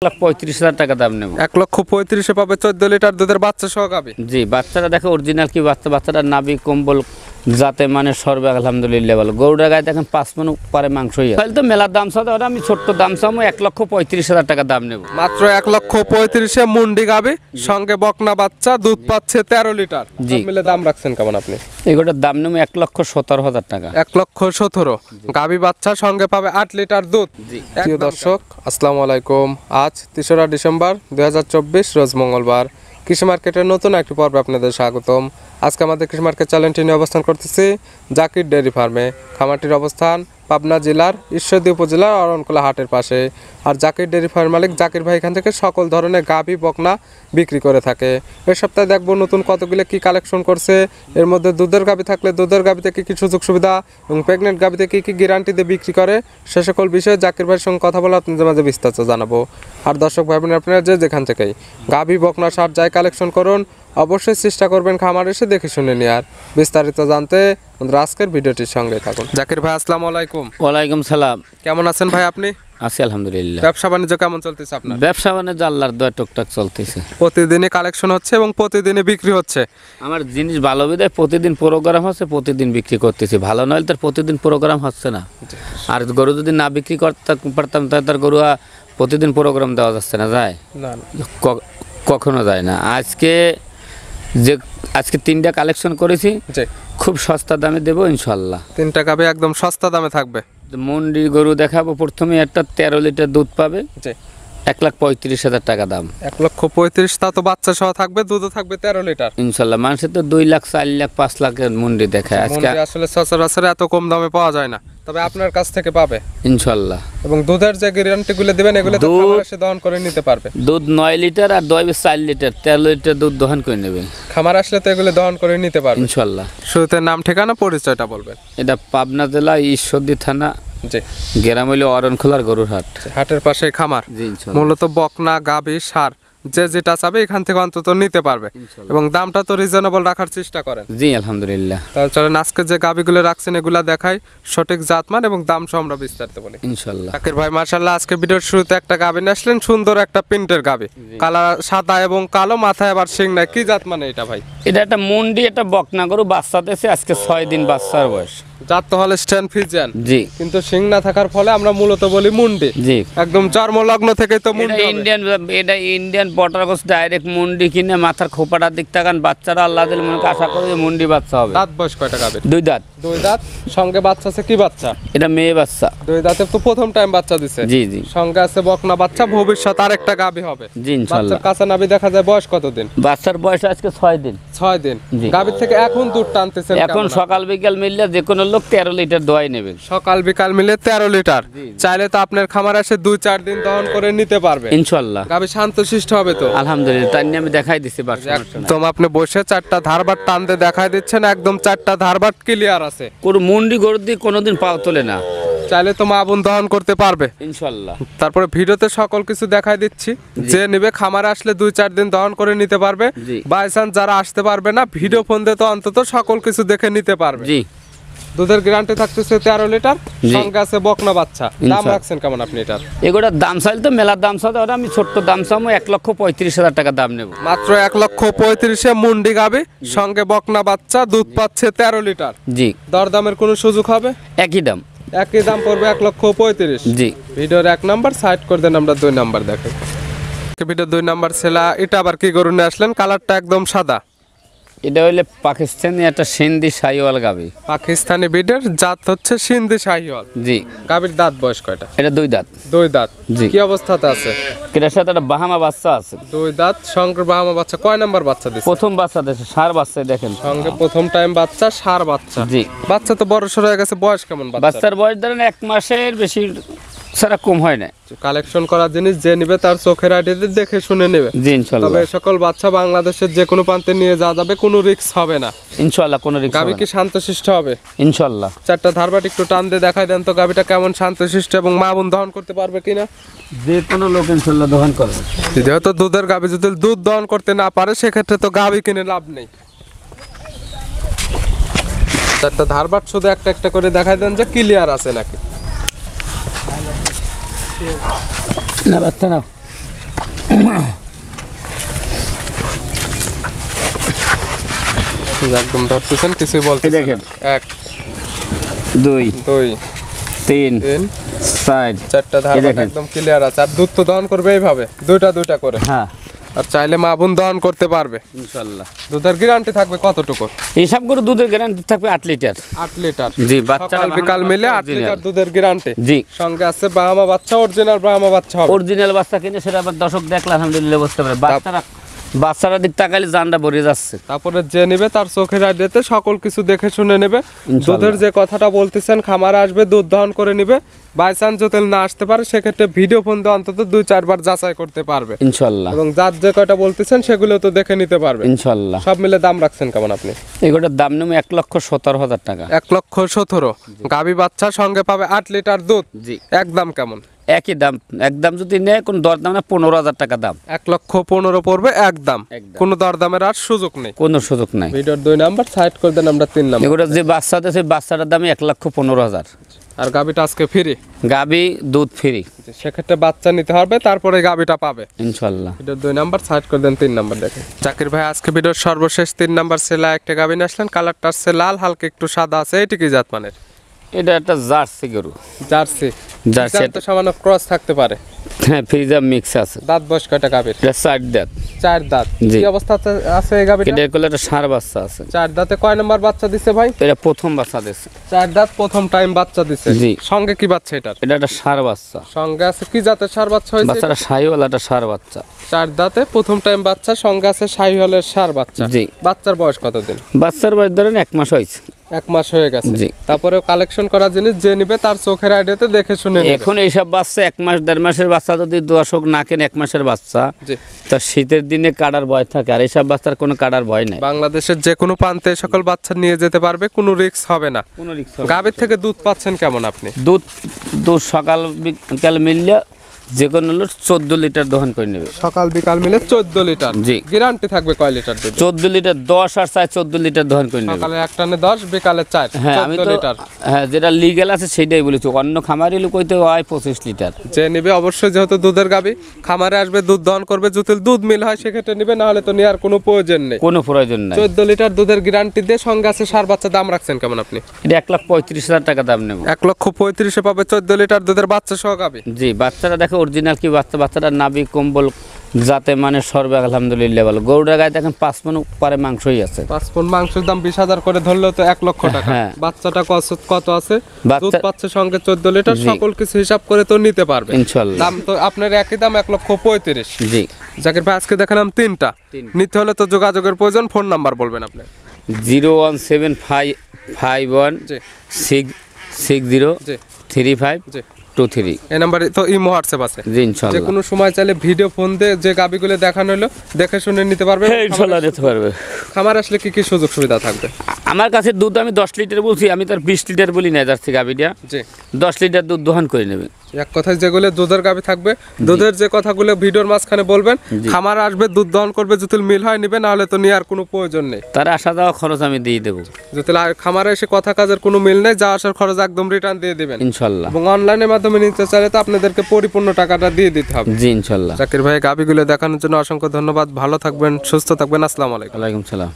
1,35,000 টাকা দাম নেব। 1,35,000 পাবে 14 লিটার দুধের বাচ্চা সহ গাবে। জি, বাচ্চারা দেখো অরিজিনাল কি বাচ্চাটার নাভি কম্বল যাতে মানে সর্বে আলহামদুলিল্লাহ ভালো। গরুটা গায়ে দেখেন 5 মণ পরে মাংসই আছে। তাহলে তো মেলার দাম চাও, ওটা আমি ছোট্ট দাম চামো 1,35,000 টাকা দাম নেব। মাত্র 1,35,000 মুন্ডি গাবে, সঙ্গে বকনা বাচ্চা, দুধ পাচ্ছে 13 লিটার। জি, মিলে দাম রাখছেন কেমন আপনি? এগুলোর দাম নেব 1,17,000 টাকা। 1,17,000 গাবি বাচ্চা, সঙ্গে পাবে 8 লিটার দুধ। প্রিয় দর্শক, আসসালামু আলাইকুম। আজ 3রা ডিসেম্বর 2024 রোজ মঙ্গলবার। কৃষি মার্কেটের নতুন একটি পর্বে আপনাদের স্বাগতম। আজকে আমাদের কৃষি মার্কেট চ্যানেলটি নিয়ে অবস্থান করতেছি জাকির ডেয়ারি ফার্মে। খামারটির অবস্থান পাবনা জেলার ঈশ্বরদী উপজেলার অরণখোলা হাটের পাশে। আর জাকির ডেয়ারি ফার্ম মালিক জাকির ভাই এখান থেকে সকল ধরনের গাভী বকনা বিক্রি করে থাকে। এই সপ্তাহে দেখবো নতুন কতগুলো কি কালেকশন করছে, এর মধ্যে দুধের গাভী থাকলে দুধের গাভীতে কী কী সুযোগ সুবিধা এবং প্রেগনেন্ট গাভীতে কী কী গ্যারান্টি দিয়ে বিক্রি করে, সে সকল বিষয়ে জাকির ভাইয়ের সঙ্গে কথা বলে আপনাদের মাঝে বিস্তারিত জানাবো। আর দর্শক ভাই বোন, আপনারা যেখান থেকেই গাভী বকনা সার যাই কালেকশন করুন, অবশ্যই চেষ্টা করবেন খামার এসে দেখে শুনে নেওয়ার। বিস্তারিত জানতে আজকের ভিডিওটির সঙ্গে থাকুন। জাকির ভাই আসসালামু আলাইকুম। ওয়ালাইকুম সালাম। কেমন আছেন ভাই আপনি? আছি আলহামদুলিল্লাহ। ব্যবসা বাণিজ্য কেমন চলতেছে আপনার? ব্যবসা বাণিজ্য আল্লাহর দয়া টুকটাক চলতেছে। প্রতিদিনই কালেকশন হচ্ছে এবং প্রতিদিনই বিক্রি হচ্ছে। আমার জিনিস ভালো বিধায় প্রতিদিন প্রোগ্রাম হচ্ছে, প্রতিদিন বিক্রি করতেছি। ভালো নয় তার প্রতিদিন প্রোগ্রাম হচ্ছে না। আর গরু যদি না বিক্রি করতে পারতাম তাহলে তার গরু প্রতিদিন প্রোগ্রাম দেওয়া যাচ্ছে না, যায় না, কখনো যায় না। আজকে 3টা কালেকশন করেছি, খুব সস্তা দামে দেবো ইনশাল্লাহ। 3টা গাভী একদম সস্তা দামে থাকবে। মন্ডি গরু দেখাবো। প্রথমে একটা 13 লিটার দুধ পাবে, 1,35,000 টাকা দাম। 1,35,000 তা তো বাচ্চা সহ থাকবে, দুধও থাকবে 13 লিটার ইনশাল্লাহ। মানুষের তো 2 লাখ 4 লাখ 5 লাখের মন্ডি দেখায়, আজকে আসলে সচরাচর এত কম দামে পাওয়া যায় না, তবে আপনার কাছ থেকে পাবে ইনশাল্লাহ। এবং দুধের যে গ্যারান্টি গুলো দিবেন এগুলো তো খামার এসে দহন করে নিতে পারবে। দুধ 9 লিটার আর দই 4 লিটার, 13 লিটার দুধ দহন করে নেবে খামার আসলে তো এগুলো দহন করে নিতে পারবে ইনশাল্লাহ। শুরুতে নাম ঠিকানা পরিচয়টা বলবেন। এটা পাবনা জেলা ঈশ্বরদী থানা, গ্রাম হইল অরণখোলার গরুর হাট। হাটের পাশে খামার। মূলত বকনা গাভী সার যে যেটা চাবে এখান থেকে অন্তত নিতে পারবে এবং দামটা তো রিজনেবল রাখার চেষ্টা করেন। জি আলহামদুলিল্লাহ। তাহলে চলেন আজকে যে গাভীগুলো রাখছেন এগুলা দেখাই, সঠিক জাতমান এবং দাম সহ আমরা বিস্তারিত বলি ইনশাআল্লাহ। জাকির ভাই মাশাআল্লাহ, আজকে ভিডিওর শুরুতে একটা গাভী নিয়ে আসলেন, সুন্দর একটা প্রিন্টের গাভী, কালার সাদা এবং কালো, মাথায় আবার শিং নাই। কি জাত মানে এটা ভাই? এটা একটা মুন্ডি, একটা বকনা গরু, বাচ্চা দিয়েছে আজকে 6 দিন বাচ্চার বয়স। জাত তো হলে স্ট্যান্ড ফিজিয়ান, জি, কিন্তু শিং না থাকার ফলে আমরা মূলত বলি মুন্ডি। জি, একদম চর্মলগ্ন থেকে তো মুন্ডি। এটা ইন্ডিয়ান বর্ডার ক্রস ডাইরেক্ট মুন্ডি কিনে মাথার খোপাটার দিক তাকান, বাচ্চারা আল্লাহ দিল মনে আশা করে মুন্ডি বাচ্চা হবে। দাঁত বয়স কয়টা গাবে? 2 দাঁত। 2 দাঁত, সঙ্গে বাচ্চা আছে কি বাচ্চা? এটা মেয়ে বাচ্চা। 2 দাঁতে তো প্রথম টাইম বাচ্চা দিছে। জি জি। সঙ্গে আছে বকনা বাচ্চা, ভবিষ্যৎ আরেকটা গাবি হবে। জি ইনশাআল্লাহ। কাঁচা নাভি দেখা যায়। বয়স কতদিন? বাচ্চার বয়স আজকে 6 দিন। 6 দিন। গাবির থেকে এখন দুধ টানতেছেন? এখন সকাল বিকাল মিললে যে কোনো লোক 13 লিটার দোয়াই নেবে। সকাল বিকাল মিলে 13 লিটার। চাইলে তো আপনার খামার এসে 2-4 দিন দহন করে নিতে পারবে ইনশাআল্লাহ। গাবি শান্তশিষ্ট হবে তো আলহামদুলিল্লাহ। তাই নিয়ে আমি দেখাই দিছি বাচ্চা। একদম আপনি বসে 4টা ধারবাট টানতে দেখাই দিচ্ছেন, একদম 4টা ধারবাট ক্লিয়ার আছে। কোনো মুন্ডি গরু দিয়ে কোনোদিন পাও তোলে না, চাইলে তো মা বোন দহন করতে পারবে ইনশাআল্লাহ। তারপরে ভিডিওতে সকল কিছু দেখাই দিচ্ছি, যে নিবে খামারে আসলে 2-4 দিন দহন করে নিতে পারবে। বাই চান্স যারা আসতে পারবে না, ভিডিও ফোন দিয়ে তো অন্তত সকল কিছু দেখে নিতে পারবে। জি। দুধের গ্যারান্টি থাকতেছে 13 লিটার, সঙ্গে আছে বকনা বাচ্চা। দাম রাখছেন কেমন আপনি এটার? এগুলোর দাম চাইলে তো মেলার দাম চাই, ওটা আমি ছোট্ট দাম চামো 1,35,000 টাকা দাম নেব। মাত্র 1,35,000 মুন্ডি গাবে, সঙ্গে বকনা বাচ্চা, দুধ পাচ্ছে 13 লিটার। জি। দরদামের কোনো সুযোগ হবে? একই দাম। একই দাম পড়বে 1,35,000। জি। ভিডিওর 1 নাম্বার সাইড করে দেন, আমরা 2 নাম্বার দেখে। ভিডিও 2 নাম্বার ছেলা, এটা আবার কি গরু নিয়ে আসলেন? কালারটা একদম সাদা। এটা হইলে পাকিস্তানি একটা সিন্ধি শাহিওয়াল গাবি। পাকিস্তানি বিডের জাত হচ্ছে সিন্ধি শাহিওয়াল। জি। গাবির দাঁত বয়স কয়টা? এটা 2 দাঁত। 2 দাঁত। জি। কি অবস্থাতে আছে? এটার সাথে একটা বাহামা বাচ্চা আছে। 2 দাঁত, সঙ্গে বাহামা বাচ্চা। কয় নাম্বার বাচ্চা দিছে? প্রথম বাচ্চা দিছে, সার বাচ্চা দেখেন। সঙ্গে প্রথম টাইম বাচ্চা, সার বাচ্চা। জি। বাচ্চা তো বড় সর হয়ে গেছে। বয়স কেমন বাচ্চার? বয়স ধরেন 1 মাসের বেশি সারা কম হয় না। কালেকশন করা জিনিস যে নিবে তার চোখের আইডিতে দেখে শুনে নেবে। জি ইনশাআল্লাহ। তবে সকল বাচ্চা বাংলাদেশের যে কোনো প্রান্তে নিয়ে যাওয়া যাবে, কোনো রিস্ক হবে না ইনশাআল্লাহ। কোনো রিস্ক হবে না। গাবি কি শান্তশিষ্ট হবে? ইনশাআল্লাহ। 4টা ধারবাট একটু টান দিয়ে দেখাই দেন তো গাবিটা কেমন শান্তশিষ্ট এবং মা বোন দহন করতে পারবে কিনা। যে কোনো লোক ইনশাআল্লাহ দহন করবে। যেহেতু দুধের গাবি যদি দুধ দহন করতে না পারে, সেক্ষেত্রে তো গাবি কিনে লাভ নেই। 4টা ধারবাট শুধু একটা একটা করে দেখাই দেন যে ক্লিয়ার আছে নাকি। না বাচ্চা নাও। একদম ধরতেছেন, কিছুই বলতে দেখেন, 1 2 2 3 3 4 4টা ধার এই দেখেন। একদম ক্লিয়ার আছে। আর দুধ তো দহন করবে এইভাবে দুইটা করে। হ্যাঁ আর চাইলে মা বোন দহন করতে পারবে ইনশাআল্লাহ। দুধের গ্যারান্টি থাকবে কতটুকু? এইসব গরু দুধের গ্যারান্টি থাকবে 8 লিটার। 8 লিটার জি, বাচ্চা সকাল বিকাল মিলে 8 লিটার দুধের গ্যারান্টি। জি, সঙ্গে আছে ব্রাহ্মা বাচ্চা, অরিজিনাল ব্রাহ্মা বাচ্চা হবে। অরিজিনাল বাচ্চা কিনে সেটা আবার দর্শক দেখলে আলহামদুলিল্লাহ বুঝতে পারে। বাচ্চারা দিক তাকাইলে জানটা ভরে যাচ্ছে। তারপরে যে নেবে তার চোখের আইডিয়াতে সকল কিছু দেখে শুনে নেবে। ইনশাআল্লাহ। দুধের যে কথাটা বলতেছেন, খামারে আসবে দুধ দহন করে নিবে। বাই চান্স যদি না আসতে পারে সেক্ষেত্রে ভিডিও ফোন দিয়ে অন্তত 2-4 বার যাচাই করতে পারবে ইনশাআল্লাহ। এবং যার যে কয়টা বলতেছেন সেগুলো তো দেখে নিতে পারবে ইনশাআল্লাহ। সব মিলে দাম রাখছেন কেমন আপনি? এগুলোর দাম নেবে 1,17,000 টাকা। 1,17,000। গাভী বাচ্চা সঙ্গে পাবে 8 লিটার দুধ। জি, একদম কেমন? একই দাম। একদম যদি নেয় কোন দরদাম না, 15,000 টাকা দাম। 1,15,000 পড়বে একদম। একদম। কোনো দরদামের আর সুযোগ নেই। কোনো সুযোগ নাই। ভিডিওর 2 নাম্বার সাইড করে দেন, আমরা 3 নাম্বার। এগুলো যে বাচ্চা আছে বাচ্চাটার দামে 1,15,000। আর গাভীটা আজকে ফ্রি, গাবি দুধ ফ্রি। সেক্ষেত্রে বাচ্চা নিতে হবে, তারপরে গাভীটা পাবে ইনশাআল্লাহ। ভিডিওর 2 নাম্বার সাইড করে দেন, 3 নাম্বার দেখেন। জাকির ভাই আজকে ভিডিওর সর্বশেষ 3 নাম্বার সেলা একটা গাভী নিয়ে আসলেন। কালারটা আছে লাল, হালকা একটু সাদা আছে। এটি কি জাত মানের? এটা একটা জার্সি গরু। জার্সি। জার্সি। তো সামান্য ক্রস থাকতে পারে। হ্যাঁ, ফ্রিজার মিক্স আছে। দাঁত বয়স কয়টা গাভীর? এটা 4 দাঁত। 4 দাঁত। জি। কি অবস্থা আছে এই গাভীটা? এটা কোলে একটা ষাঁড় বাচ্চা আছে। 4 দাঁতে কয় নাম্বার বাচ্চা দিছে ভাই? এটা প্রথম বাচ্চা দিচ্ছে। 4 দাঁত প্রথম টাইম বাচ্চা দিছে। জি। সঙ্গে কি বাচ্চা এটার? এটা একটা ষাঁড় বাচ্চা। সঙ্গে আছে কি জাতের ষাঁড় বাচ্চা হইছে? বাচ্চাটা শাহিওয়ালা একটা ষাঁড় বাচ্চা। 4 দাঁতে প্রথম টাইম বাচ্চা, সঙ্গে আছে শাহিওয়ালের ষাঁড় বাচ্চা। জি। বাচ্চার বয়স কতদিন? বাচ্চার বয়স ধরেন 1 মাস হয়েছে। 1 মাস হয়ে গেছে। জি। তারপরে কালেকশন করা জিনিস যে নিবে তার চোখের আইডিয়াতে দেখে শুনে নেবে। এখন এইসব বাচ্চা 1 মাস 1.5 মাসের বাচ্চা যদি দর্শক না কেন 1 মাসের বাচ্চা, জি। তা শীতের দিনে কাটার ভয় থাকে। আর এইসব বাচ্চার কোনো কাটার ভয় নাই। বাংলাদেশের যে কোনো প্রান্তে এই সকল বাচ্চা নিয়ে যেতে পারবে, কোনো রিস্ক হবে না। কোনো রিস্ক গাভীর থেকে দুধ পাচ্ছেন কেমন আপনি? দুধ দুধ সকাল বিকাল মিললে যে কোনো লোক 14 লিটার দহন করে নেবে। সকাল বিকাল মিলে 14 লিটার। জি। গ্যারান্টি থাকবে কয় লিটার দুধ? 14 লিটার 10 আর 14 লিটার দহন করে নেবে। সকালে এক টানে 10, বিকালে 4। হ্যাঁ, আমি 14 তো লিটার। হ্যাঁ, যেটা লিগ্যাল আছে সেটাই বলেছি। অন্য খামারি লোক হইতে হয় 25 লিটার। যে নিবে অবশ্যই, যেহেতু দুধের গাভী, খামারে আসবে দুধ দহন করবে। যদি দুধ মিল হয় সেক্ষেত্রে নিবে, না হলে তো নেওয়ার কোনো প্রয়োজন নেই। কোনো প্রয়োজন নাই। 14 লিটার দুধের গ্যারান্টি দিয়ে সঙ্গে আছে ষাঁড় বাচ্চা। দাম রাখছেন কেমন আপনি? এটা 1,35,000 টাকা দাম নেব। 1,35,000 পাবে 14 লিটার দুধের বাচ্চা সহ গাভী। জি, বাচ্চারা দেখো অরিজিনাল কি বাচ্চাটার নাভি কম্বল যাতে মানে সর্বে আলহামদুলিল্লাহ ভালো। গরুটার গায়ে দেখেন 5 মণ পারে মাংসই আছে। 5 পন মাংসের দাম 20,000 করে ধরলেও তো 1 লক্ষ টাকা। হ্যাঁ। বাচ্চাটা কত আছে? বাচ্চা- দুধ পাচ্ছে সঙ্গে 14 লিটার। জি। সকল কিছু হিসাব করে তো নিতে পারবে ইনশাআল্লাহ। দাম তো আপনার একই দাম 1,35,000। জি। জাকির ভাই আজকে দেখালাম 3টা। নিতে হলে তো যোগাযোগের প্রয়োজন। ফোন নাম্বার বলবেন আপনি। 01751 জি 660 জি 3523। এই নাম্বারে তো ইমো হোয়াটসঅ্যাপ আছে। জি, যে ইনশাআল্লাহ। কোনো সময় চাইলে ভিডিও ফোন দিয়ে যে গাবিগুলো দেখানো হলো দেখে শুনে নিতে পারবে। হ্যাঁ, ইনশাআল্লাহ নিতে পারবে। খামার আসলে কি কি সুযোগ সুবিধা থাকবে? আমার কাছে দুধ আমি 10 লিটার বলছি, আমি তার 20 লিটার বলি না। যার থেকে গাবিটা জি 10 লিটার দুধ দহন করে নেবে। এক কথায় যেগুলো দুধের গাবি থাকবে, দুধের যে কথাগুলো ভিডিওর মাঝখানে বলবেন। জি। খামার আসবে দুধ দহন করবে, যদি মিল হয় নিবে, না হলে তো নেওয়ার কোনো প্রয়োজন নেই। তার আসা যাওয়া খরচ আমি দিয়ে দেবো যদি খামারে এসে কথা কাজের কোনো মিল নেই, যা আসার খরচ একদম রিটার্ন দিয়ে দিবেন। ইনশাআল্লাহ। এবং অনলাইনের মাধ্যমে নিতে চাইলে তো আপনাদেরকে পরিপূর্ণ টাকাটা দিয়ে দিতে হবে। জি, ইনশাআল্লাহ। জাকির ভাই গাবিগুলো দেখানোর জন্য অসংখ্য ধন্যবাদ। ভালো থাকবেন, সুস্থ থাকবেন। আসসালামু আলাইকুম। ওয়ালাইকুম সালাম।